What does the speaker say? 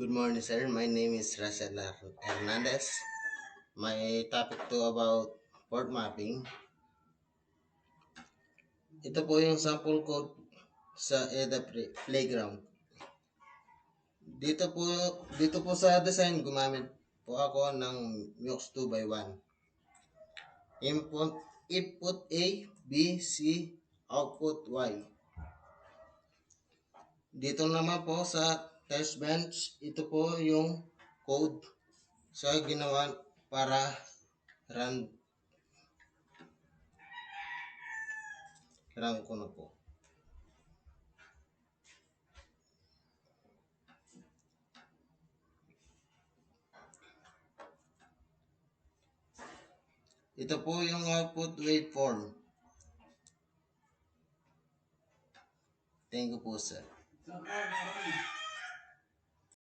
Good morning, sir. My name is Rachel Hernandez. My topic to about port mapping. Ito po yung sample code sa EDA Playground. Dito po, dito po sa design, gumamit po ako ng Mux 2x1. Input A, B, C, output Y. Dito naman po sa test bench, ito po yung code sa ginawa para run ko na po. Ito po yung output waveform. Thank you po, sir.